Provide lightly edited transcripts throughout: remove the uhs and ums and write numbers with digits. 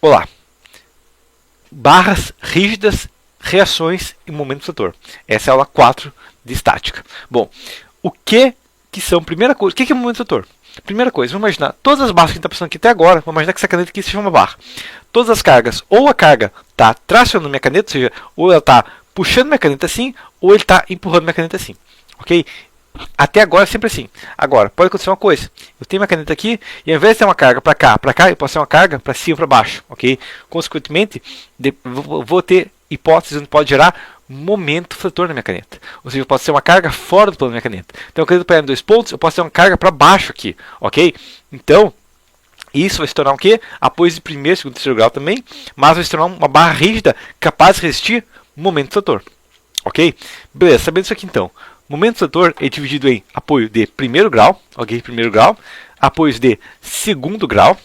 Olá. Barras rígidas, reações e momento do setor. Essa é a aula 4 de estática. Bom, o que são, primeira coisa, o que é momento do setor? Primeira coisa, vamos imaginar, todas as barras que a gente está passando aqui até agora, vamos imaginar que essa caneta aqui seja uma barra. Todas as cargas, ou a carga está tracionando minha caneta, ou seja, ou ela está puxando minha caneta assim, ou ele está empurrando minha caneta assim. Ok? Até agora é sempre assim. Agora, pode acontecer uma coisa. Eu tenho minha caneta aqui, e ao invés de ter uma carga para cá, eu posso ter uma carga para cima e para baixo. Ok? Consequentemente, vou ter hipóteses onde pode gerar momento fletor na minha caneta. Ou seja, eu posso ter uma carga fora do plano da minha caneta. Então, a caneta para em 2 pontos, eu posso ter uma carga para baixo aqui. Ok? Então, isso vai se tornar o quê? Apoio de primeiro, segundo e terceiro grau também, mas vai se tornar uma barra rígida capaz de resistir momento fletor. Ok? Beleza, sabendo isso aqui então. Momento setor é dividido em apoio de primeiro grau, ok? Primeiro grau, apoios de segundo grau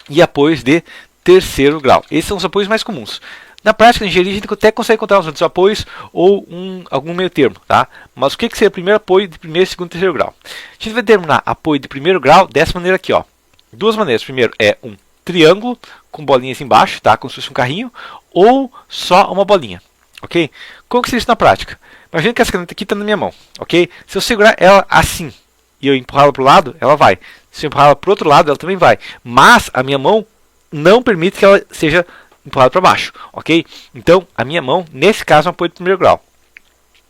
e apoios de terceiro grau. Esses são os apoios mais comuns. Na prática, na engenharia, a gente até consegue encontrar os outros apoios ou algum meio termo, tá? Mas o que seria o primeiro apoio de primeiro, segundo e terceiro grau? A gente vai determinar apoio de primeiro grau dessa maneira aqui, ó. Duas maneiras. Primeiro é um triângulo com bolinhas embaixo, tá? Como se fosse um carrinho, ou só uma bolinha, ok? Como que seria isso na prática? Imagina que essa caneta aqui está na minha mão, ok? Se eu segurar ela assim e eu empurrá-la para o lado, ela vai. Se eu empurrá-la para o outro lado, ela também vai. Mas a minha mão não permite que ela seja empurrada para baixo, ok? Então, a minha mão, nesse caso, é um apoio de primeiro grau.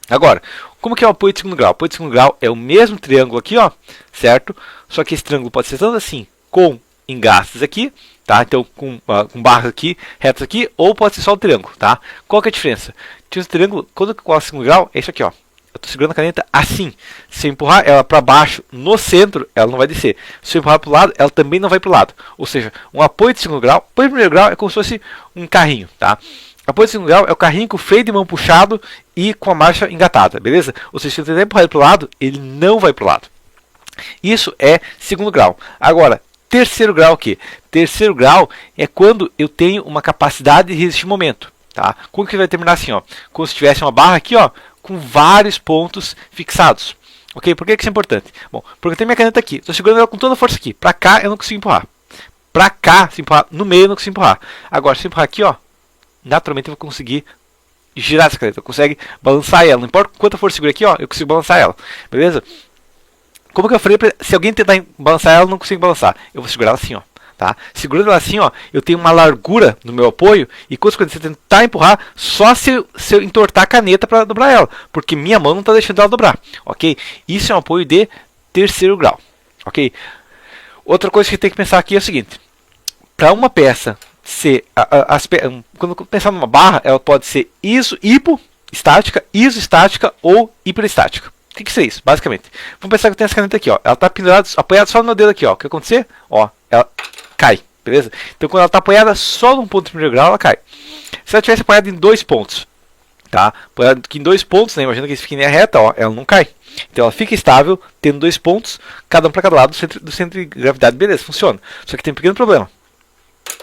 Agora, como que é o apoio de segundo grau? O apoio de segundo grau é o mesmo triângulo aqui, ó, certo? Só que esse triângulo pode ser tanto assim, com engastes aqui, tá? Então, com barras aqui, retas aqui, ou pode ser só o triângulo, tá? Qual que é a diferença? O triângulo, quando eu coloco segundo grau, é isso aqui, ó. Eu estou segurando a caneta assim. Se eu empurrar ela para baixo, no centro, ela não vai descer. Se eu empurrar para o lado, ela também não vai para o lado. Ou seja, um apoio de segundo grau, apoio de primeiro grau é como se fosse um carrinho, tá? Apoio de segundo grau é o carrinho com o freio de mão puxado e com a marcha engatada, beleza? Ou seja, se eu tentar empurrar ele para o lado, ele não vai para o lado. Isso é segundo grau. Agora, terceiro grau o quê? Terceiro grau é quando eu tenho uma capacidade de resistir momento. Tá? Como que vai terminar assim, ó? Como se tivesse uma barra aqui, ó, com vários pontos fixados. Ok? Por que isso é importante? Bom, porque eu tenho minha caneta aqui, estou segurando ela com toda a força aqui. Para cá eu não consigo empurrar. Para cá, se empurrar no meio eu não consigo empurrar. Agora, se eu empurrar aqui, ó, naturalmente eu vou conseguir girar essa caneta, eu consigo balançar ela. Não importa quanta força eu seguro aqui, ó, eu consigo balançar ela. Beleza? Como que eu falei? Se alguém tentar balançar ela, eu não consigo balançar. Eu vou segurar ela assim, ó. Tá? Segurando ela assim, ó, eu tenho uma largura no meu apoio e quando você tentar empurrar, só se eu entortar a caneta para dobrar ela, porque minha mão não está deixando ela dobrar, ok? Isso é um apoio de terceiro grau, ok? Outra coisa que tem que pensar aqui é o seguinte: para uma peça ser, quando pensar numa barra, ela pode ser hipoestática, isoestática ou hiperestática. O que é isso, basicamente? Vamos pensar que eu tenho essa caneta aqui, ó, ela está pendurada, apoiada só no meu dedo aqui, ó. O que vai acontecer? Ó, ela cai, beleza? Então, quando ela está apoiada só num ponto de primeiro grau, ela cai. Se ela tivesse apoiada em 2 pontos, tá? Apoiada aqui em 2 pontos, né? Imagina que isso fica em linha reta, ó, ela não cai. Então, ela fica estável, tendo 2 pontos, cada um para cada lado do centro de gravidade, beleza, funciona. Só que tem um pequeno problema.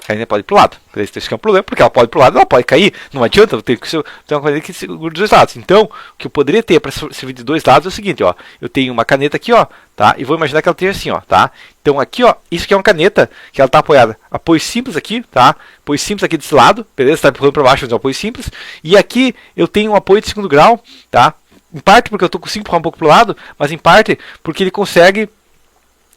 A caneta pode ir para o lado. Esse é um problema, porque ela pode ir para o lado, ela pode cair. Não adianta, eu tenho que ter uma caneta que segura dos dois lados. Então, o que eu poderia ter para servir de dois lados é o seguinte, ó. Eu tenho uma caneta aqui, ó, tá? E vou imaginar que ela esteja assim, ó, tá? Então, aqui, ó, isso aqui é uma caneta que ela está apoiada. Apoio simples aqui, tá? Apoio simples aqui desse lado, beleza? Está empurrando para baixo, mas é um apoio simples. E aqui eu tenho um apoio de segundo grau, tá? Em parte porque eu consigo empurrar um pouco para o lado, mas em parte porque ele consegue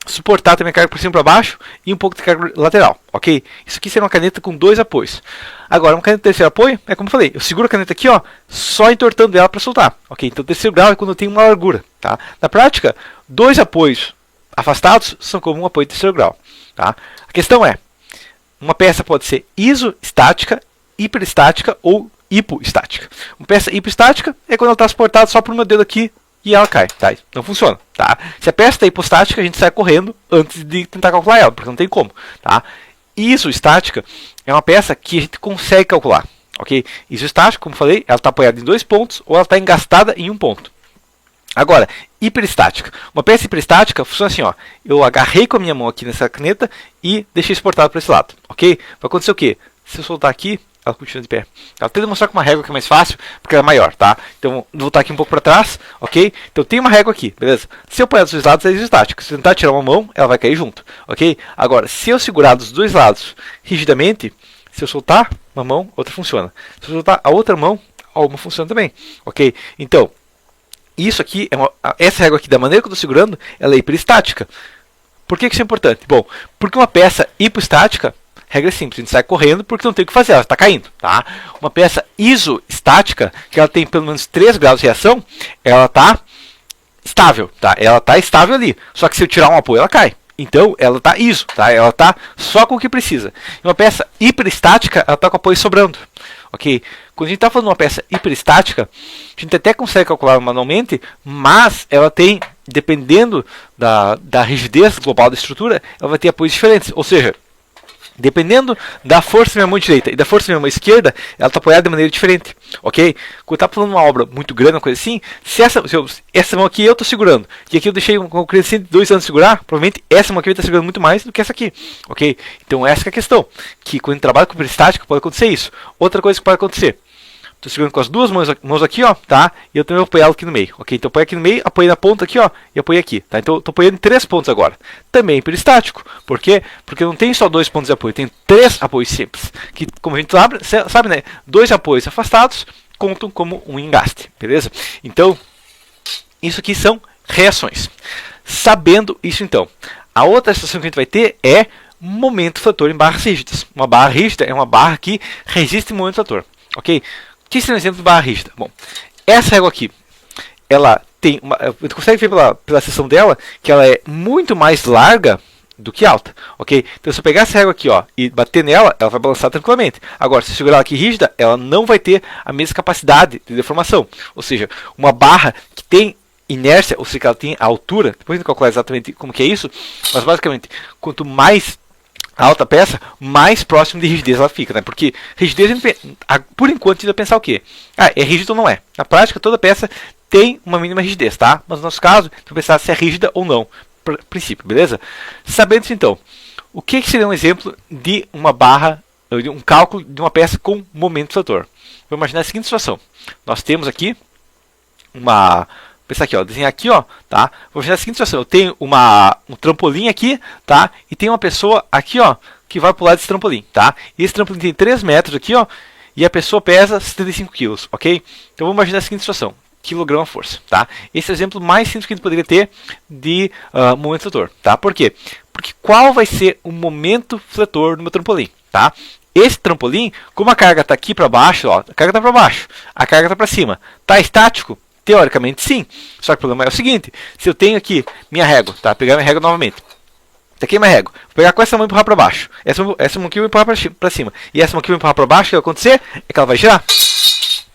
suportar também a carga por cima e para baixo e um pouco de carga lateral, ok? Isso aqui seria uma caneta com 2 apoios. Agora, uma caneta de terceiro apoio, é como eu falei, eu seguro a caneta aqui, ó, só entortando ela para soltar, ok? Então, o terceiro grau é quando eu tenho uma largura, tá? Na prática, 2 apoios afastados são como um apoio de terceiro grau, tá? A questão é, uma peça pode ser isoestática, hiperestática ou hipoestática. Uma peça hipoestática é quando ela está suportada só por meu dedo aqui e ela cai, tá? Não funciona, tá? Se a peça está hipostática, a gente sai correndo antes de tentar calcular ela, porque não tem como, tá? Isoestática é uma peça que a gente consegue calcular, ok? Isoestática, como falei, ela está apoiada em 2 pontos ou ela está engastada em um ponto. Agora, hiperestática. Uma peça hiperestática funciona assim, ó. Eu agarrei com a minha mão aqui nessa caneta e deixei suportado para esse lado, ok? Vai acontecer o quê? Se eu soltar aqui, ela continua de pé. Ela tenta demonstrar com uma régua que é mais fácil, porque ela é maior, tá? Então, vou voltar aqui um pouco para trás, ok? Então, tem uma régua aqui, beleza? Se eu apoiar dos dois lados, ela é estática. Se eu tentar tirar uma mão, ela vai cair junto, ok? Agora, se eu segurar dos dois lados rigidamente, se eu soltar uma mão, outra funciona. Se eu soltar a outra mão, a uma funciona também, ok? Então, isso aqui, essa régua aqui, da maneira que eu estou segurando, ela é hiperestática. Por que isso é importante? Bom, porque uma peça hipoestática, regra simples, a gente sai correndo porque não tem o que fazer, ela está caindo, tá? Uma peça isoestática, que ela tem pelo menos 3 graus de reação, ela está estável, tá? Ela está estável ali, só que se eu tirar um apoio, ela cai. Então, ela está iso, tá? Ela está só com o que precisa. E uma peça hiperestática, ela está com apoio sobrando, ok? Quando a gente está falando de uma peça hiperestática, a gente até consegue calcular manualmente, mas ela tem, dependendo da rigidez global da estrutura, ela vai ter apoios diferentes. Ou seja, dependendo da força da minha mão direita e da força da minha mão esquerda, ela está apoiada de maneira diferente, ok? Quando está falando de uma obra muito grande, uma coisa assim, se essa mão aqui eu estou segurando, e aqui eu deixei um criança de 2 anos segurar, provavelmente essa mão aqui vai estar segurando muito mais do que essa aqui, ok? Então essa que é a questão, que quando a gente trabalha com hiperestática pode acontecer isso. Outra coisa que pode acontecer, estou segurando com as duas mãos aqui, ó, tá? E eu também vou apoiar ela aqui no meio, ok? Então apoio aqui no meio, apoio na ponta aqui, ó, e apoio aqui, tá? Então eu estou apoiando em 3 pontos agora. Também hiperestático. Por quê? Porque não tem só 2 pontos de apoio, tem 3 apoios simples. Que, como a gente sabe, né? 2 apoios afastados contam como um engaste, beleza? Então, isso aqui são reações. Sabendo isso, então, a outra situação que a gente vai ter é momento fator em barras rígidas. Uma barra rígida é uma barra que resiste momento fator, ok? Que seria um exemplo de barra rígida? Bom, essa régua aqui, ela tem uma, você consegue ver pela seção dela que ela é muito mais larga do que alta, ok? Então se eu pegar essa régua aqui, ó, e bater nela, ela vai balançar tranquilamente. Agora, se eu segurar ela aqui rígida, ela não vai ter a mesma capacidade de deformação. Ou seja, uma barra que tem inércia, ou seja, que ela tem a altura, depois a gente calcular exatamente como que é isso, mas basicamente, quanto mais alta a peça, mais próximo de rigidez ela fica, né? Porque rigidez, por enquanto, a gente vai pensar o quê? É rígido ou não é? Na prática, toda peça tem uma mínima rigidez, tá? Mas no nosso caso, a gente vai pensar se é rígida ou não, princípio, beleza? Sabendo isso, então, o que seria um exemplo de uma barra, de um cálculo de uma peça com momento fator? Vamos imaginar a seguinte situação. Nós temos aqui pensar aqui, ó, desenhar aqui, ó, tá? Vou fazer a seguinte situação, eu tenho um trampolim aqui, tá? E tem uma pessoa aqui, ó, que vai pular desse trampolim, tá? E esse trampolim tem 3 metros aqui, ó, e a pessoa pesa 75 quilos, ok? Então vamos imaginar a seguinte situação, quilograma força, tá? Esse é o exemplo mais simples que a gente poderia ter de momento fletor, tá? Por quê? Porque qual vai ser o momento fletor do meu trampolim, tá? Esse trampolim, como a carga está aqui para baixo, ó, a carga está para baixo, a carga está para cima, tá estático? Teoricamente sim, só que o problema é o seguinte, se eu tenho aqui minha régua, tá? Pegar minha régua novamente, tá aqui minha régua, vou pegar com essa mão e empurrar para baixo, essa mão aqui eu vou empurrar para cima, e essa mão aqui eu vou empurrar para baixo, o que vai acontecer é que ela vai girar,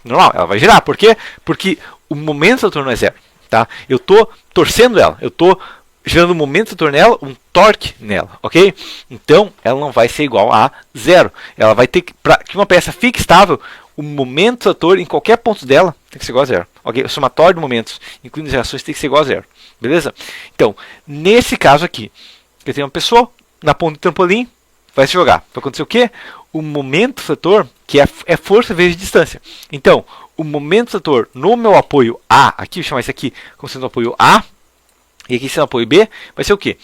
normal, ela vai girar, por quê? Porque o momento do torno é zero, tá? Eu estou torcendo ela, eu estou gerando um momento do torno nela, um torque nela, ok? Então, ela não vai ser igual a zero, ela vai ter que, para que uma peça fique estável, o momento fator em qualquer ponto dela tem que ser igual a zero. Ok? O somatório de momentos, incluindo as reações, tem que ser igual a zero. Beleza? Então, nesse caso aqui, eu tenho uma pessoa na ponta do trampolim, vai se jogar. Vai acontecer o quê? O momento fator, que é força vezes distância. Então, o momento fator no meu apoio A, aqui, vou chamar isso aqui como sendo o apoio A, e aqui sendo o apoio B, vai ser o quê?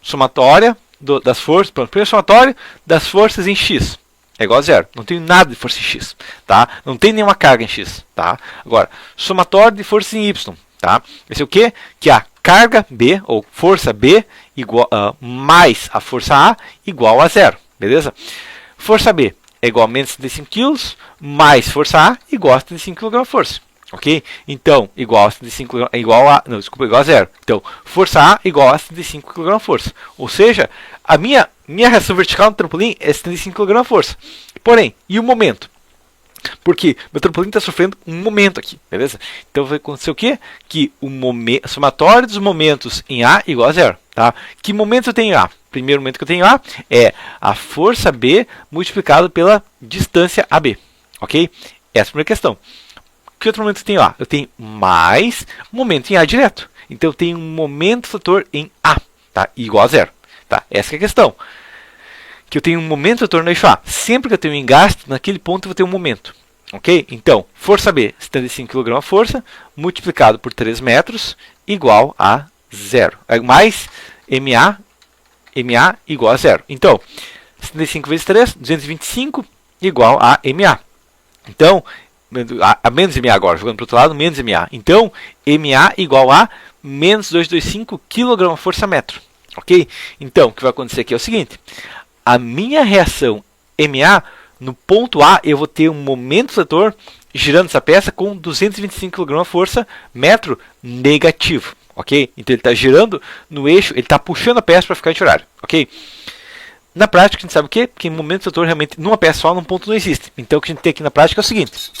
Somatória das forças, primeiro somatório das forças em X. É igual a zero. Não tem nada de força em X, tá? Não tem nenhuma carga em X, tá? Agora, somatório de força em Y, tá? Vai ser o quê? Que a carga B, ou força B, igual, mais a força A, igual a zero, beleza? Força B é igual a menos 75 kg, mais força A, igual a 75 kg de força. Ok? Então, igual a 75 kg, igual a zero. Então, força A igual a 75 kg de força. Ou seja, a minha reação vertical no trampolim é 75 kg de força. Porém, e o momento? Porque meu trampolim está sofrendo um momento aqui, beleza? Então vai acontecer o quê? Que o somatório dos momentos em A igual a zero, tá? Que momento eu tenho em A? Primeiro momento que eu tenho em A é a força B multiplicado pela distância AB, ok? Essa é a primeira questão. Que outro momento eu tenho A? Eu tenho mais momento em A direto. Então eu tenho um momento fator em A, tá? Igual a zero, tá? Essa é a questão. que eu tenho um momento fletor no eixo A. Sempre que eu tenho um engaste, naquele ponto eu vou ter um momento. Ok? Então, força B, 75 kg a força, multiplicado por 3 metros, igual a 0. Mais MA igual a 0. Então, 75 vezes 3, 225, igual a MA. Então, a menos MA agora, jogando para o outro lado, menos MA. Então, MA igual a menos 225 kg força metro. Ok? Então, o que vai acontecer aqui é o seguinte. A minha reação MA, no ponto A, eu vou ter um momento fletor girando essa peça com 225 kg força metro negativo. Ok? Então, ele está girando no eixo, ele está puxando a peça para ficar anti-horário. Ok? Na prática, a gente sabe o quê? Que momento fletor realmente numa peça só, num ponto não existe. Então, o que a gente tem aqui na prática é o seguinte.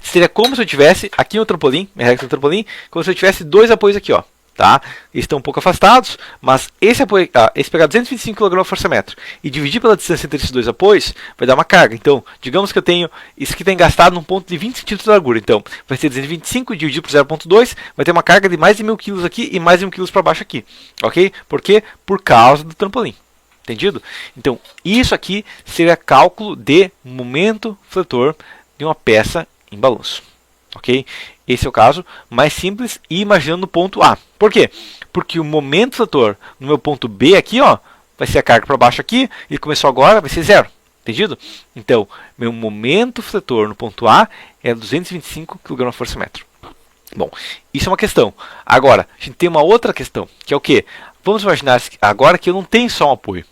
Seria como se eu tivesse, aqui no trampolim, minha regra do trampolim, como se eu tivesse dois apoios aqui, ó. Tá? Eles estão um pouco afastados, mas esse apoio, esse pegar 225 kg força metro e dividir pela distância entre esses dois apoios, vai dar uma carga. Então, digamos que eu tenho, isso aqui tem gastado num ponto de 20 cm de largura. Então, vai ser 225 dividido por 0,2, vai ter uma carga de mais de 1000 kg aqui e mais de 1 kg para baixo aqui. Ok? Por quê? Por causa do trampolim. Entendido? Então, isso aqui seria cálculo de momento fletor de uma peça em balanço. Ok? Esse é o caso mais simples e imaginando no ponto A. Por quê? Porque o momento fletor no meu ponto B aqui, ó, vai ser a carga para baixo aqui, e começou agora, vai ser 0. Entendido? Então, meu momento fletor no ponto A é 225 kg força metro. Bom, isso é uma questão. Agora, a gente tem uma outra questão, que é o quê? Vamos imaginar agora que eu não tenho só um apoio.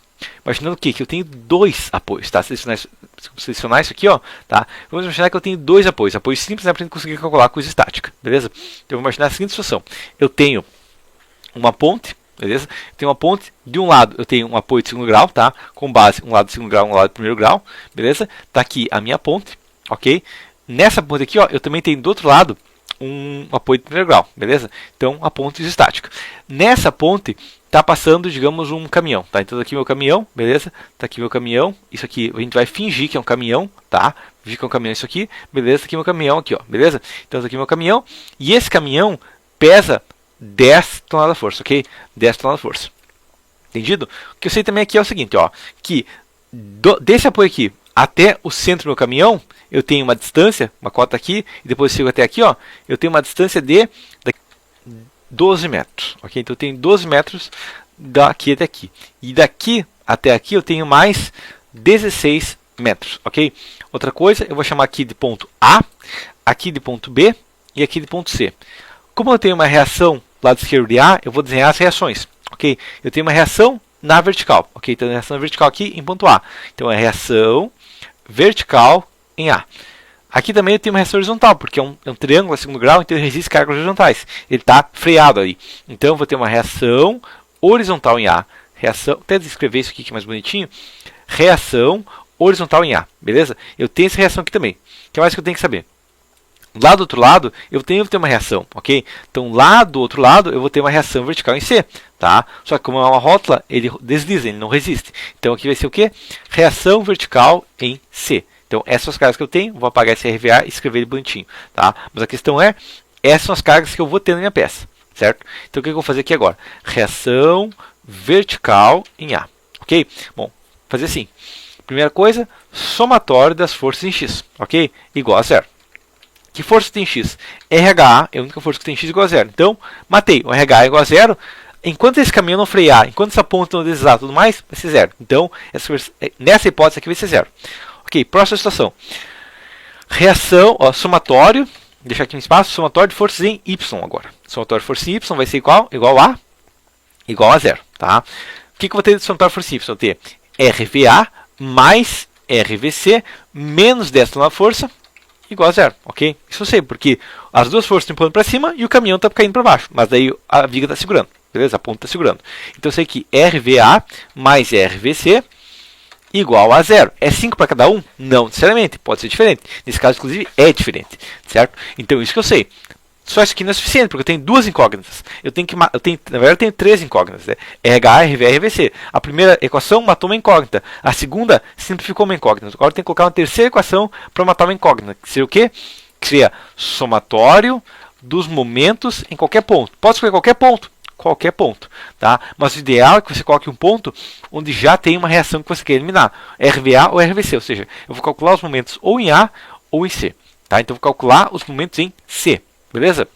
Imaginando o quê? Que eu tenho dois apoios, tá? Selecionar isso aqui, ó, tá? Vamos imaginar que eu tenho dois apoios. Apoio simples, né, para a gente conseguir calcular a coisa estática, beleza? Então, eu vou imaginar a seguinte situação. Eu tenho uma ponte, beleza? Eu tenho uma ponte, de um lado eu tenho um apoio de segundo grau, tá? Com base, um lado de segundo grau, um lado de primeiro grau, beleza? Tá aqui a minha ponte, ok? Nessa ponte aqui, ó, eu também tenho do outro lado um apoio de primeiro grau, beleza? Então, a ponte isostática. Nessa ponte está passando, digamos, um caminhão, tá? Então, aqui meu caminhão, beleza? Tá aqui meu caminhão. Isso aqui a gente vai fingir que é um caminhão, tá? Fingir que é um caminhão isso aqui, beleza? Tá aqui meu caminhão aqui, ó, beleza? Então, tá aqui meu caminhão. E esse caminhão pesa 10 toneladas de força, ok? 10 toneladas de força. Entendido? O que eu sei também aqui é o seguinte, ó, que desse apoio aqui até o centro do meu caminhão, eu tenho uma distância, uma cota aqui, e depois eu chego até aqui, ó, eu tenho uma distância de 12 metros, ok? Então eu tenho 12 metros daqui até aqui. E daqui até aqui eu tenho mais 16 metros, ok? Outra coisa, eu vou chamar aqui de ponto A, aqui de ponto B e aqui de ponto C. Como eu tenho uma reação lado esquerdo de A, eu vou desenhar as reações, ok? Eu tenho uma reação na vertical, ok? Então a reação vertical aqui em ponto A. Então é reação vertical em A. Aqui também eu tenho uma reação horizontal, porque é um triângulo a segundo grau, então ele resiste cargas horizontais. Ele está freado aí. Então eu vou ter uma reação horizontal em A. Reação, até escrever isso aqui que é mais bonitinho. Reação horizontal em A, beleza? Eu tenho essa reação aqui também. O que mais que eu tenho que saber? Lá do outro lado, eu tenho que ter uma reação, ok? Então, lá do outro lado, eu vou ter uma reação vertical em C, tá? Só que como é uma rótula, ele desliza, ele não resiste. Então, aqui vai ser o quê? Reação vertical em C. Então, essas são as cargas que eu tenho. Vou apagar esse RVA e escrever ele bonitinho, tá? Mas a questão é, essas são as cargas que eu vou ter na minha peça, certo? Então, o que eu vou fazer aqui agora? Reação vertical em A, ok? Bom, fazer assim. Primeira coisa, somatório das forças em X, ok? Igual a 0. Que força tem X? RH é a única força que tem X igual a 0. Então, matei. O RH é igual a 0. Enquanto esse caminhão não frear, enquanto essa ponta não deslizar tudo mais, vai ser 0. Então, nessa hipótese aqui vai ser 0. Ok, próxima situação. Reação, ó, somatório. Deixar aqui no espaço. Somatório de forças em Y agora. Somatório de forças em Y vai ser igual a 0. Tá? O que eu vou ter de somatório de forças em Y? Eu vou ter RVA mais RVC menos 10 toneladas de força igual a 0, ok? Isso eu sei, porque as duas forças estão empurrando para cima e o caminhão está caindo para baixo. Mas daí a viga está segurando, beleza? A ponta está segurando. Então eu sei que RVA mais RVC igual a 0. É 5 para cada um? Não necessariamente, pode ser diferente. Nesse caso, inclusive, é diferente, certo? Então isso que eu sei. Só isso aqui não é suficiente, porque eu tenho duas incógnitas. Na verdade, eu tenho três incógnitas. Né? RH, RVA e RVC. A primeira equação matou uma incógnita. A segunda simplificou uma incógnita. Agora eu tenho que colocar uma terceira equação para matar uma incógnita. Que seria o quê? Que seria somatório dos momentos em qualquer ponto. Pode escolher qualquer ponto. qualquer ponto, tá? Mas o ideal é que você coloque um ponto onde já tem uma reação que você quer eliminar, RVA ou RVC, ou seja, eu vou calcular os momentos ou em A ou em C, tá? Então eu vou calcular os momentos em C, beleza?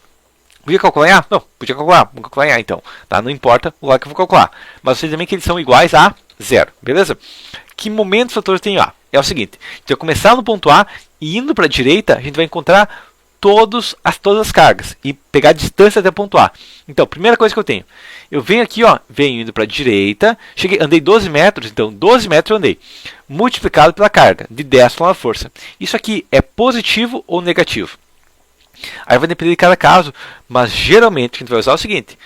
Podia calcular em A? Não, podia calcular, vamos calcular em A então, tá? Não importa o lado que eu vou calcular, mas vocês também que eles são iguais a zero, beleza? Que momentos fatores tem A? É o seguinte, então começar no ponto A e indo para a direita, a gente vai encontrar todas as cargas e pegar a distância até o ponto A. Então, primeira coisa que eu tenho, eu venho aqui, ó, venho indo para a direita, andei 12 metros, então 12 metros eu andei, multiplicado pela carga, de 10 toneladas de força. Isso aqui é positivo ou negativo? Aí vai depender de cada caso, mas geralmente a gente vai usar o seguinte,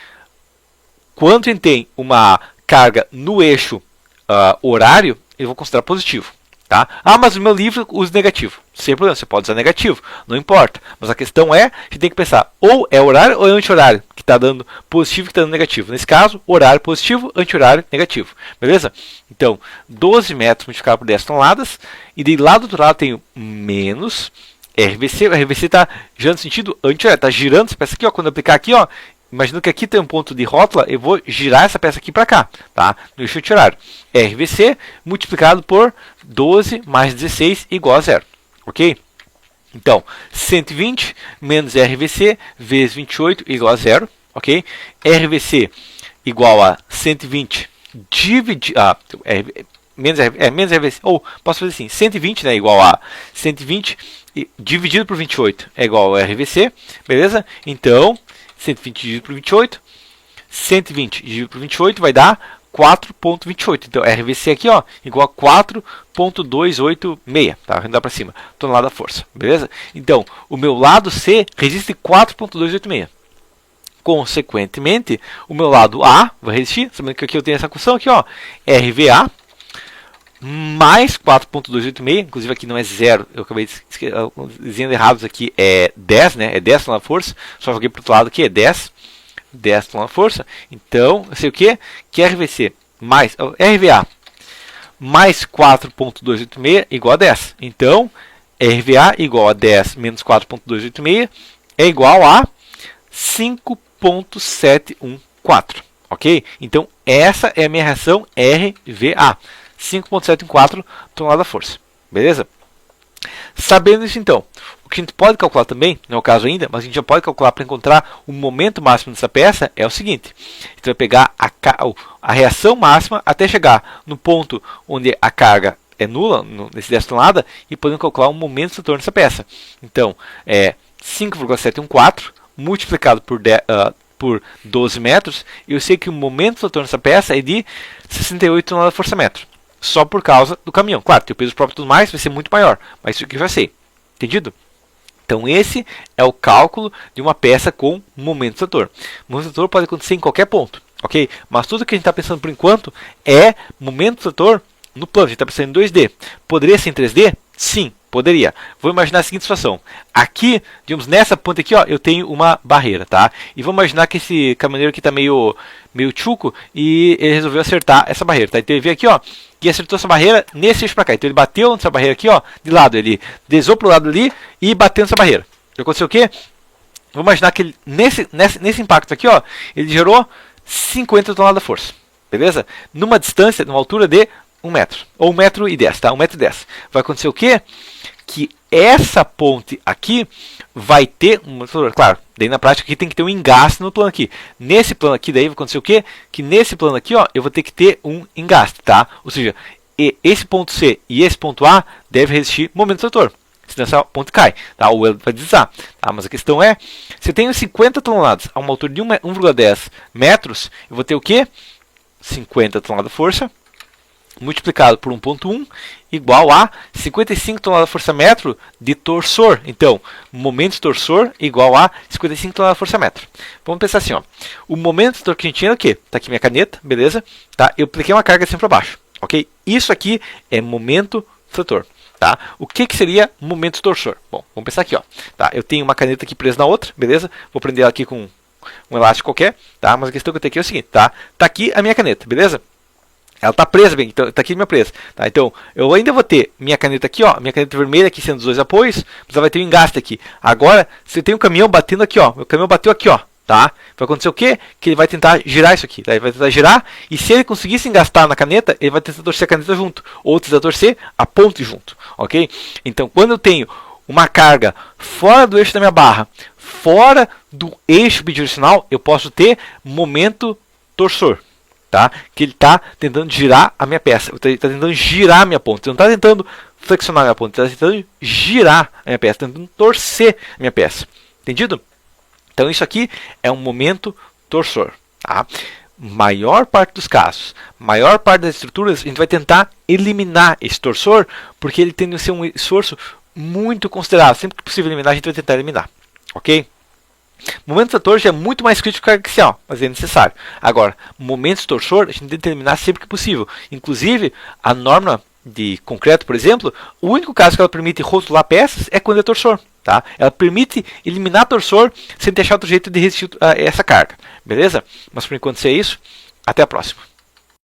quando a gente tem uma carga no eixo horário, eu vou considerar positivo. Tá? Ah, mas o meu livro usa negativo. Sem problema, você pode usar negativo, não importa. Mas a questão é, você tem que pensar, ou é horário ou é anti-horário que está dando positivo e que está dando negativo. Nesse caso, horário positivo, anti-horário negativo. Beleza? Então, 12 metros multiplicado por 10 toneladas. E de lá do outro lado tenho menos RVC. O RVC está girando no sentido anti-horário. Está girando essa peça aqui, ó, quando eu aplicar aqui, ó. Imaginando que aqui tem um ponto de rótula, eu vou girar essa peça aqui para cá, tá? No eixo horário. RVC multiplicado por 12 mais 16 igual a zero, ok? Então, 120 menos RVC vezes 28 igual a zero, ok? RVC igual a 120 dividido... menos RVC, ou posso fazer assim, 120, né, igual a 120 dividido por 28 é igual a RVC, beleza? Então... 120 dividido por 28, 120 dividido por 28 vai dar 4,28. Então, RVC aqui, ó, igual a 4,286, tá? Arredondar para cima, tonelada força, beleza? Então, o meu lado C resiste 4,286. Consequentemente, o meu lado A vai resistir, sabendo que aqui eu tenho essa equação aqui, ó, RVA mais 4,286, inclusive aqui não é zero, eu acabei dizendo errado, aqui é 10, né? É 10 toneladas de força, só joguei para o outro lado aqui, é 10 toneladas de força. Então, eu sei o que? Que RVC mais RVA mais 4,286 igual a 10. Então, RVA igual a 10 menos 4,286 é igual a 5,714, ok? Então, essa é a minha reação RVA. 5,714 tonelada força, beleza? Sabendo isso então, o que a gente pode calcular também, não é o caso ainda, mas a gente já pode calcular para encontrar o momento máximo dessa peça, é o seguinte, a gente vai pegar a reação máxima até chegar no ponto onde a carga é nula, nesse 10 toneladas, e podemos calcular o momento de retorno dessa peça. Então, é 5,714 multiplicado por 12 metros, eu sei que o momento de retorno dessa peça é de 68 toneladas de força-metro. Só por causa do caminhão. Claro, tem o peso próprio e tudo mais, vai ser muito maior. Mas isso aqui eu já sei. Entendido? Então esse é o cálculo de uma peça com momento setor. Momento setor pode acontecer em qualquer ponto. Ok? Mas tudo que a gente está pensando por enquanto é momento setor no plano. A gente está pensando em 2D. Poderia ser em 3D? Sim, poderia. Vou imaginar a seguinte situação. Aqui, digamos, nessa ponta aqui, ó, eu tenho uma barreira, tá? E vamos imaginar que esse caminhoneiro aqui está meio tchuco e ele resolveu acertar essa barreira, tá? Então ele veio aqui, ó, e acertou essa barreira nesse eixo para cá. Então ele bateu nessa barreira aqui, ó, de lado. Ele deslizou para o lado ali e bateu nessa barreira. Então aconteceu o quê? Vamos imaginar que ele, nesse impacto aqui, ó, ele gerou 50 toneladas de força. Beleza? Numa distância, numa altura de 1 metro. Ou 1,10 m, tá? 1,10 m. Vai acontecer o quê? Que essa ponte aqui vai ter claro, daí na prática aqui tem que ter um engaste no plano aqui. Nesse plano aqui daí vai acontecer o quê? Que nesse plano aqui, ó, eu vou ter que ter um engaste, tá? Ou seja, esse ponto C e esse ponto A deve resistir momento do setor. Senão essa ponte cai, tá? Ou ela vai deslizar, tá? Mas a questão é, se eu tenho 50 toneladas a uma altura de 1,10 metros, eu vou ter o quê? 50 toneladas de força multiplicado por 1,1 igual a 55 toneladas de força-metro de torsor. Então, momento de torsor igual a 55 toneladas de força-metro. Vamos pensar assim, ó. O momento de torsor que a gente tinha é o quê? Tá aqui minha caneta, beleza? Tá? Eu apliquei uma carga assim para baixo, ok? Isso aqui é momento trator, tá? O que seria momento de torsor? Bom, vamos pensar aqui, ó. Tá? Eu tenho uma caneta aqui presa na outra, beleza? Vou prender ela aqui com um elástico qualquer, tá? Mas a questão que eu tenho aqui é o seguinte, tá? Tá aqui a minha caneta, beleza? Ela está presa, bem, então está aqui minha presa. Tá? Então, eu ainda vou ter minha caneta aqui, ó, minha caneta vermelha aqui sendo os dois apoios, mas ela vai ter um engaste aqui. Agora, se eu tenho um caminhão batendo aqui, ó, meu caminhão bateu aqui, ó, tá? Vai acontecer o quê? Que ele vai tentar girar isso aqui. Tá? Ele vai tentar girar, e se ele conseguir se engastar na caneta, ele vai tentar torcer a caneta junto, ou tentar torcer a ponte junto, ok? Então, quando eu tenho uma carga fora do eixo da minha barra, fora do eixo bidirecional, eu posso ter momento torsor, tá? Que ele está tentando girar a minha peça, ele está tentando girar a minha ponte, ele não está tentando flexionar a minha ponte, ele está tentando girar a minha peça, tentando torcer a minha peça. Entendido? Então isso aqui é um momento torsor. Tá? Maior parte dos casos, maior parte das estruturas, a gente vai tentar eliminar esse torsor, porque ele tende a ser um esforço muito considerável. Sempre que possível eliminar, a gente vai tentar eliminar. Ok? Momento torsor já é muito mais crítico que a axial, mas é necessário. Agora, momentos torsor, a gente tenta eliminar sempre que possível. Inclusive, a norma de concreto, por exemplo, o único caso que ela permite rotular peças é quando é torsor. Tá? Ela permite eliminar torsor sem deixar outro jeito de resistir a essa carga. Beleza? Mas por enquanto, se é isso, até a próxima.